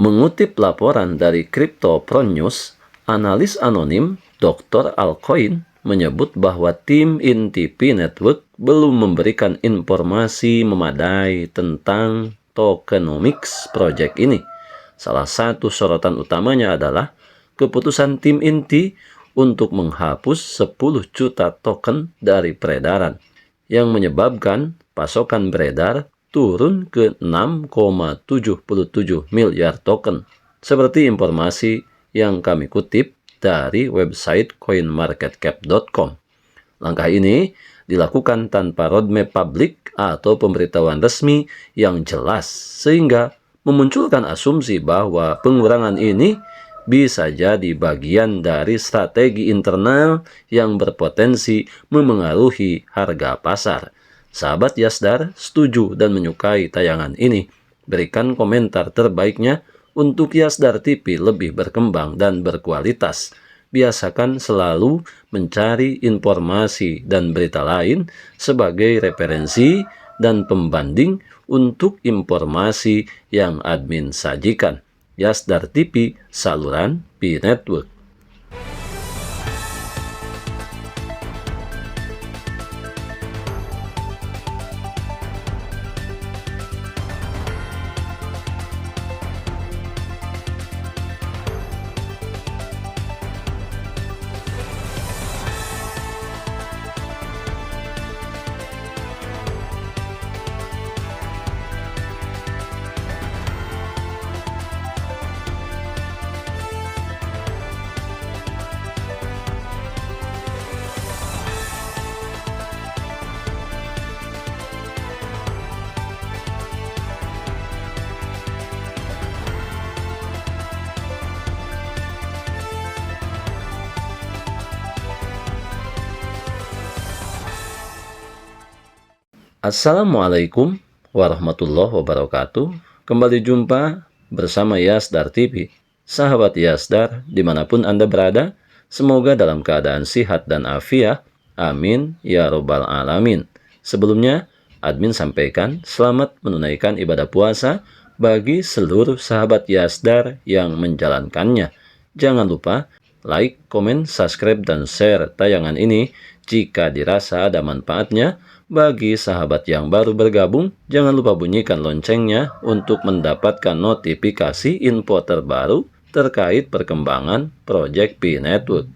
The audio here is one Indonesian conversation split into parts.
Mengutip laporan dari Crypto Pro News, analis anonim Dr. Alcoin menyebut bahwa tim inti P-Network belum memberikan informasi memadai tentang tokenomics project ini. Salah satu sorotan utamanya adalah keputusan tim inti untuk menghapus 10 juta token dari peredaran, yang menyebabkan pasokan beredar turun ke 6,77 miliar token, seperti informasi yang kami kutip dari website coinmarketcap.com. Langkah ini dilakukan tanpa roadmap publik atau pemberitahuan resmi yang jelas, sehingga memunculkan asumsi bahwa pengurangan ini bisa jadi bagian dari strategi internal yang berpotensi memengaruhi harga pasar. Sahabat Yasdar setuju dan menyukai tayangan ini. Berikan komentar terbaiknya untuk Yasdar TV lebih berkembang dan berkualitas. Biasakan selalu mencari informasi dan berita lain sebagai referensi dan pembanding untuk informasi yang admin sajikan. Yasdar TV, saluran P-Network. Assalamualaikum warahmatullahi wabarakatuh. Kembali jumpa bersama Yasdar TV. Sahabat Yasdar, dimanapun Anda berada, semoga dalam keadaan sehat dan afiat. Amin ya robbal alamin. Sebelumnya, admin sampaikan selamat menunaikan ibadah puasa bagi seluruh sahabat Yasdar yang menjalankannya. Jangan lupa like, komen, subscribe, dan share tayangan ini jika dirasa ada manfaatnya. Bagi sahabat yang baru bergabung, jangan lupa bunyikan loncengnya untuk mendapatkan notifikasi info terbaru terkait perkembangan Project P-Network.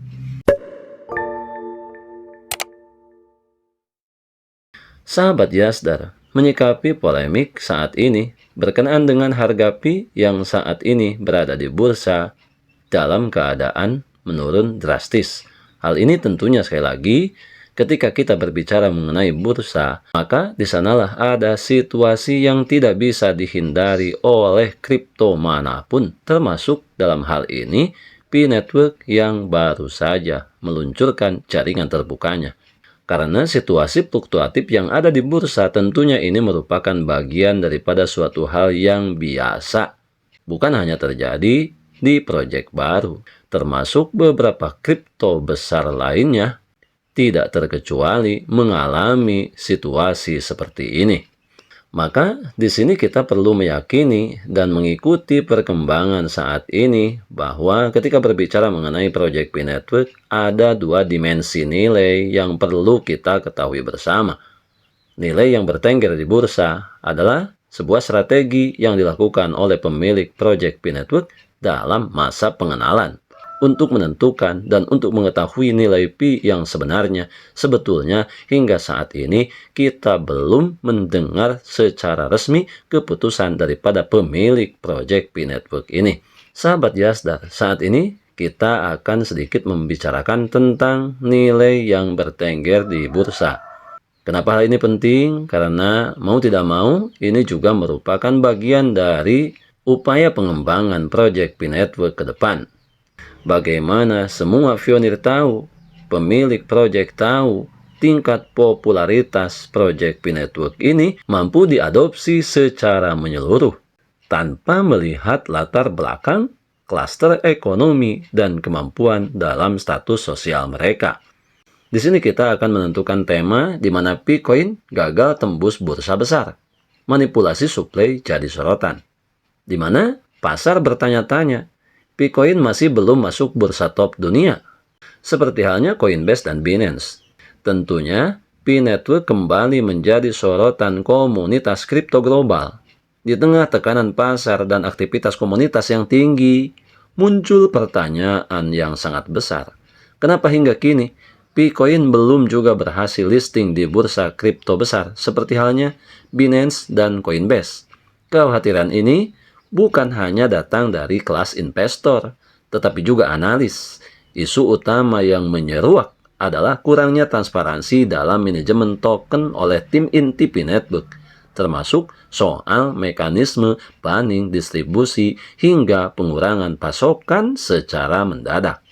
Sahabat Yasdar, menyikapi polemik saat ini berkenaan dengan harga Pi yang saat ini berada di bursa dalam keadaan menurun drastis. Hal ini tentunya sekali lagi, ketika kita berbicara mengenai bursa, maka di sanalah ada situasi yang tidak bisa dihindari oleh kripto manapun, termasuk dalam hal ini P-Network yang baru saja meluncurkan jaringan terbukanya. Karena situasi fluktuatif yang ada di bursa, tentunya ini merupakan bagian daripada suatu hal yang biasa. Bukan hanya terjadi di proyek baru, termasuk beberapa kripto besar lainnya tidak terkecuali mengalami situasi seperti ini. Maka di sini kita perlu meyakini dan mengikuti perkembangan saat ini bahwa ketika berbicara mengenai Project P-Network, ada dua dimensi nilai yang perlu kita ketahui bersama. Nilai yang bertengger di bursa adalah sebuah strategi yang dilakukan oleh pemilik Project P-Network dalam masa pengenalan, untuk menentukan dan untuk mengetahui nilai Pi yang sebenarnya. Sebetulnya hingga saat ini kita belum mendengar secara resmi keputusan daripada pemilik Project P-Network ini. Sahabat Yasdar, saat ini kita akan sedikit membicarakan tentang nilai yang bertengger di bursa. Kenapa hal ini penting? Karena mau tidak mau ini juga merupakan bagian dari upaya pengembangan Project P-Network ke depan. Bagaimana semua pionir tahu, pemilik proyek tahu, tingkat popularitas Project P-Network ini mampu diadopsi secara menyeluruh tanpa melihat latar belakang, klaster ekonomi, dan kemampuan dalam status sosial mereka. Di sini kita akan menentukan tema di mana Bitcoin gagal tembus bursa besar. Manipulasi suplai jadi sorotan, di mana Pasar bertanya-tanya, Picoin masih belum masuk bursa top dunia, seperti halnya Coinbase dan Binance. Tentunya, P-Network kembali menjadi sorotan komunitas kripto global. Di tengah tekanan pasar dan aktivitas komunitas yang tinggi, muncul pertanyaan yang sangat besar. Kenapa hingga kini Picoin belum juga berhasil listing di bursa kripto besar seperti halnya Binance dan Coinbase? Kekhawatiran ini bukan hanya datang dari kelas investor, tetapi juga analis. Isu utama yang menyeruak adalah kurangnya transparansi dalam manajemen token oleh tim inti P-Network, termasuk soal mekanisme banning, distribusi, hingga pengurangan pasokan secara mendadak.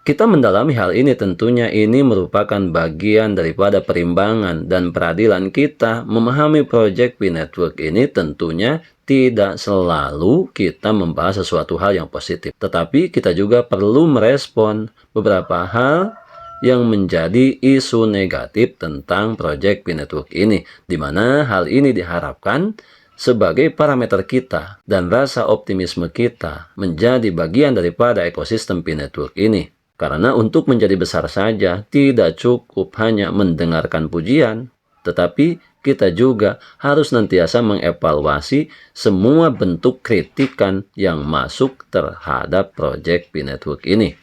Kita mendalami hal ini, tentunya ini merupakan bagian daripada perimbangan dan peradilan kita memahami proyek P-Network ini. Tentunya tidak selalu kita membahas sesuatu hal yang positif, tetapi kita juga perlu merespon beberapa hal yang menjadi isu negatif tentang proyek P-Network ini, di mana hal ini diharapkan sebagai parameter kita dan rasa optimisme kita menjadi bagian daripada ekosistem P-Network ini. Karena untuk menjadi besar saja tidak cukup hanya mendengarkan pujian, tetapi kita juga harus nantiasa mengevaluasi semua bentuk kritikan yang masuk terhadap proyek P-Network ini.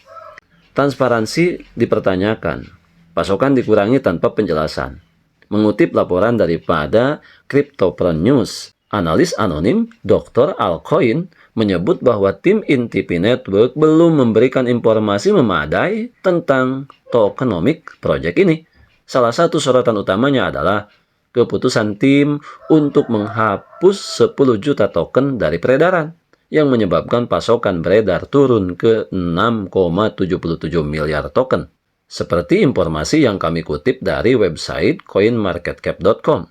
Transparansi dipertanyakan, pasokan dikurangi tanpa penjelasan. Mengutip laporan daripada Cryptopro News, analis anonim Dr. Alcoin menyebut bahwa tim inti P-Network belum memberikan informasi memadai tentang tokenomic project ini. Salah satu sorotan utamanya adalah keputusan tim untuk menghapus 10 juta token dari peredaran, yang menyebabkan pasokan beredar turun ke 6,77 miliar token. Seperti informasi yang kami kutip dari website coinmarketcap.com.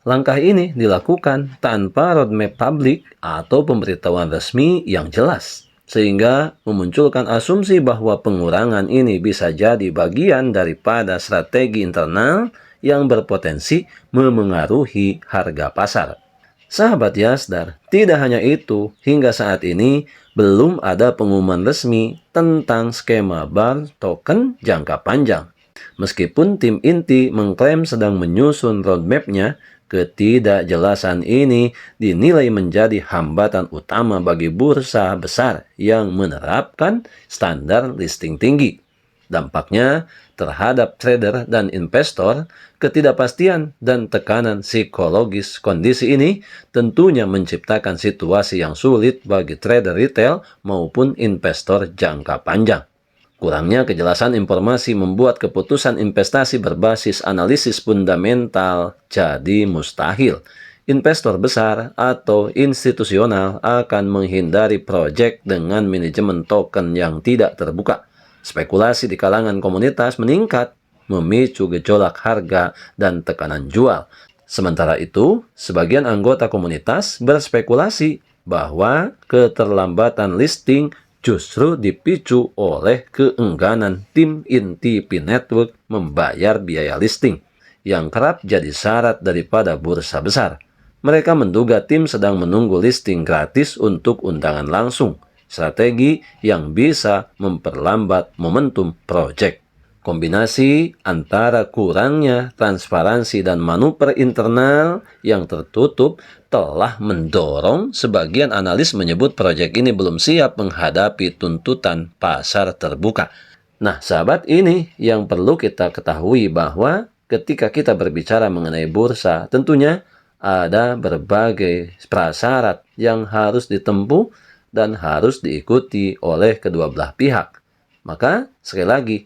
Langkah ini dilakukan tanpa roadmap publik atau pemberitahuan resmi yang jelas, sehingga memunculkan asumsi bahwa pengurangan ini bisa jadi bagian daripada strategi internal yang berpotensi memengaruhi harga pasar. Sahabat Yasdar, tidak hanya itu, hingga saat ini belum ada pengumuman resmi tentang skema bar token jangka panjang. Meskipun tim inti mengklaim sedang menyusun roadmap-nya, ketidakjelasan ini dinilai menjadi hambatan utama bagi bursa besar yang menerapkan standar listing tinggi. Dampaknya terhadap trader dan investor, ketidakpastian dan tekanan psikologis kondisi ini tentunya menciptakan situasi yang sulit bagi trader retail maupun investor jangka panjang. Kurangnya kejelasan informasi membuat keputusan investasi berbasis analisis fundamental jadi mustahil. Investor besar atau institusional akan menghindari proyek dengan manajemen token yang tidak terbuka. Spekulasi di kalangan komunitas meningkat, memicu gejolak harga dan tekanan jual. Sementara itu, sebagian anggota komunitas berspekulasi bahwa keterlambatan listing justru dipicu oleh keengganan tim inti P-Network membayar biaya listing, yang kerap jadi syarat daripada bursa besar. Mereka menduga tim sedang menunggu listing gratis untuk undangan langsung, strategi yang bisa memperlambat momentum proyek. Kombinasi antara kurangnya transparansi dan manuver internal yang tertutup telah mendorong sebagian analis menyebut proyek ini belum siap menghadapi tuntutan pasar terbuka. Nah, sahabat, ini yang perlu kita ketahui bahwa ketika kita berbicara mengenai bursa, tentunya ada berbagai prasyarat yang harus ditempuh dan harus diikuti oleh kedua belah pihak. Maka, sekali lagi,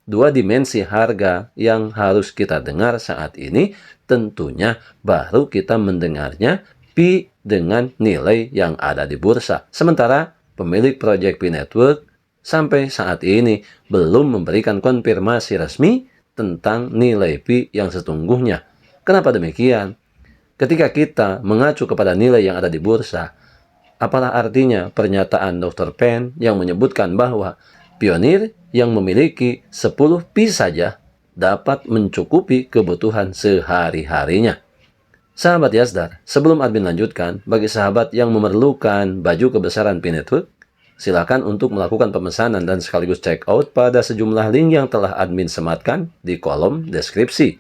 dua dimensi harga yang harus kita dengar saat ini, tentunya baru kita mendengarnya P dengan nilai yang ada di bursa. Sementara pemilik proyek P-Network sampai saat ini belum memberikan konfirmasi resmi tentang nilai P yang sesungguhnya. Kenapa demikian? Ketika kita mengacu kepada nilai yang ada di bursa, apalah artinya pernyataan Dr. Penn yang menyebutkan bahwa pionir yang memiliki 10 P saja dapat mencukupi kebutuhan sehari-harinya. Sahabat Yasdar, sebelum admin lanjutkan, bagi sahabat yang memerlukan baju kebesaran P-Network, silakan untuk melakukan pemesanan dan sekaligus check out pada sejumlah link yang telah admin sematkan di kolom deskripsi.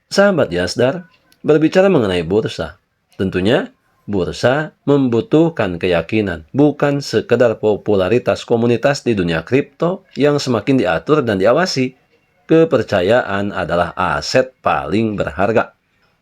Sahabat Yasdar, berbicara mengenai bursa, tentunya bursa membutuhkan keyakinan, bukan sekedar popularitas komunitas di dunia kripto yang semakin diatur dan diawasi. Kepercayaan adalah aset paling berharga.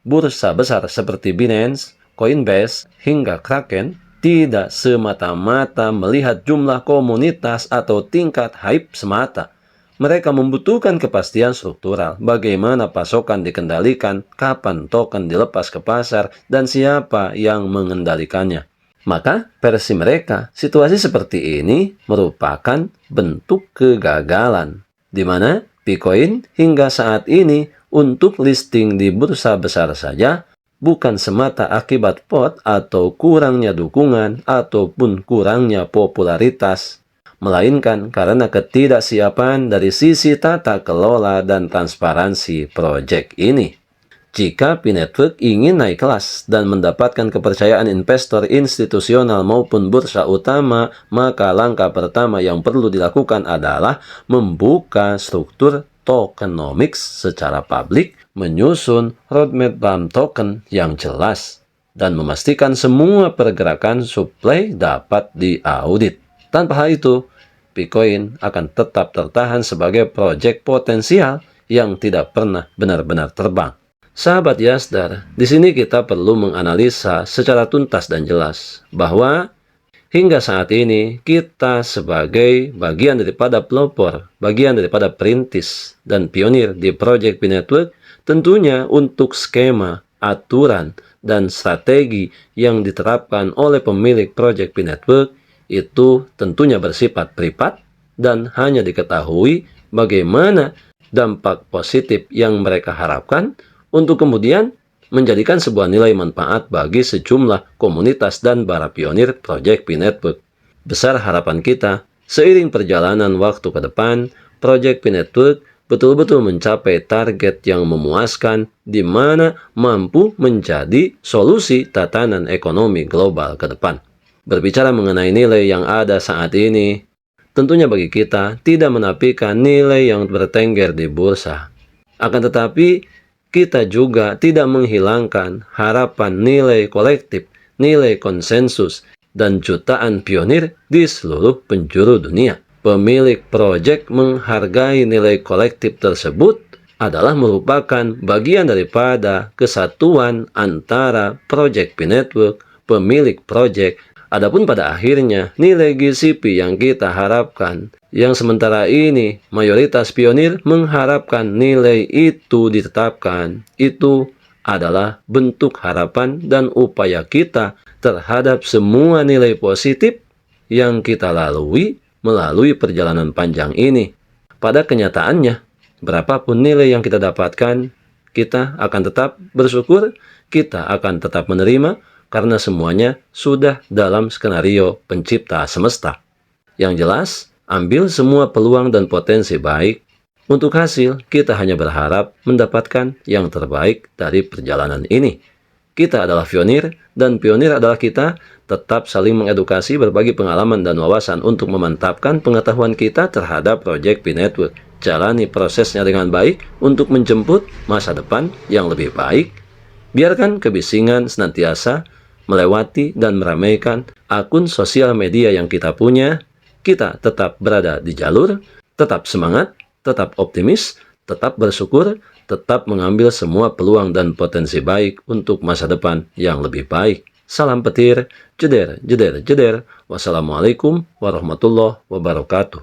Bursa besar seperti Binance, Coinbase, hingga Kraken tidak semata-mata melihat jumlah komunitas atau tingkat hype semata. Mereka membutuhkan kepastian struktural, bagaimana pasokan dikendalikan, kapan token dilepas ke pasar, dan siapa yang mengendalikannya. Maka, versi mereka, situasi seperti ini merupakan bentuk kegagalan, di mana Bitcoin hingga saat ini untuk listing di bursa besar saja, bukan semata akibat pot atau kurangnya dukungan ataupun kurangnya popularitas, melainkan karena ketidaksiapan dari sisi tata kelola dan transparansi proyek ini. Jika P-Network ingin naik kelas dan mendapatkan kepercayaan investor institusional maupun bursa utama, maka langkah pertama yang perlu dilakukan adalah membuka struktur tokenomics secara publik, menyusun roadmap BAM token yang jelas, dan memastikan semua pergerakan supply dapat diaudit. Tanpa hal itu, Bitcoin akan tetap tertahan sebagai proyek potensial yang tidak pernah benar-benar terbang. Sahabat Yasdar, di sini kita perlu menganalisa secara tuntas dan jelas bahwa hingga saat ini kita sebagai bagian daripada pelopor, bagian daripada perintis dan pionir di proyek P-Network, tentunya untuk skema, aturan, dan strategi yang diterapkan oleh pemilik proyek P-Network itu tentunya bersifat privat dan hanya diketahui bagaimana dampak positif yang mereka harapkan untuk kemudian menjadikan sebuah nilai manfaat bagi sejumlah komunitas dan para pionir proyek P-Network. Besar harapan kita, seiring perjalanan waktu ke depan, proyek P-Network betul-betul mencapai target yang memuaskan di mana mampu menjadi solusi tatanan ekonomi global ke depan. Berbicara mengenai nilai yang ada saat ini, tentunya bagi kita tidak menafikan nilai yang bertengger di bursa. Akan tetapi, kita juga tidak menghilangkan harapan nilai kolektif, nilai konsensus, dan jutaan pionir di seluruh penjuru dunia. Pemilik proyek menghargai nilai kolektif tersebut adalah merupakan bagian daripada kesatuan antara proyek P-Network, pemilik proyek. Adapun pada akhirnya nilai GCP yang kita harapkan, yang sementara ini mayoritas pionir mengharapkan nilai itu ditetapkan, itu adalah bentuk harapan dan upaya kita terhadap semua nilai positif yang kita lalui melalui perjalanan panjang ini. Pada kenyataannya, berapapun nilai yang kita dapatkan, kita akan tetap bersyukur, kita akan tetap menerima, karena semuanya sudah dalam skenario pencipta semesta. Yang jelas, ambil semua peluang dan potensi baik. Untuk hasil, kita hanya berharap mendapatkan yang terbaik dari perjalanan ini. Kita adalah pionir, dan pionir adalah kita tetap saling mengedukasi, berbagi pengalaman dan wawasan untuk memantapkan pengetahuan kita terhadap proyek P-Network. Jalani prosesnya dengan baik untuk menjemput masa depan yang lebih baik. Biarkan kebisingan senantiasa melewati dan meramaikan akun sosial media yang kita punya. Kita tetap berada di jalur, tetap semangat, tetap optimis, tetap bersyukur, tetap mengambil semua peluang dan potensi baik untuk masa depan yang lebih baik. Salam petir, jeder, jeder, jeder. Wassalamualaikum warahmatullahi wabarakatuh.